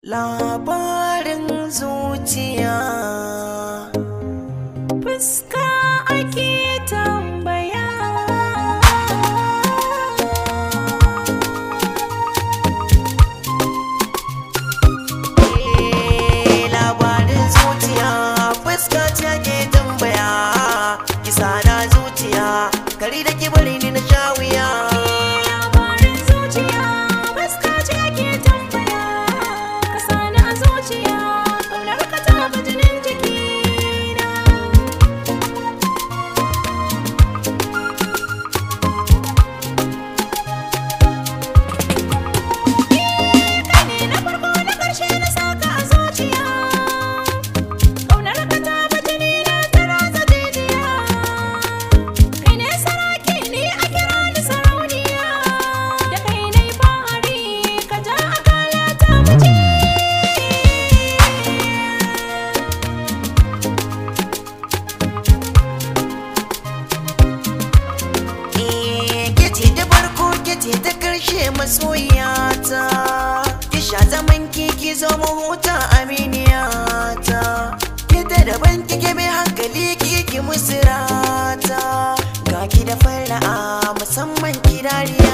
Labarin zuciya, fuska ake tambaya. Labarin zuciya, fuska ce ake tambaya. Kisa na zuciya, kari da kibari ni na sha wuya. Labarin zuciya, fuska ce ake tambaya. Ƙaunar ka ta bi jinin jikina. Kai ne na farko na ƙarshe na saka a zuciya. Ƙaunar ka ta bi jinina ta ratsa jijiya. Kai ne saraki ni a kira ni sarauniya. Da kai na yi fahari ka ja akala ta mace. Ce ta karshe masoyiyata, ki sha zaman ki zo mu huta aminiyata. Ki ta daban kike mai hankali ki musirata, ga ki da fara'a musamman ki dariya.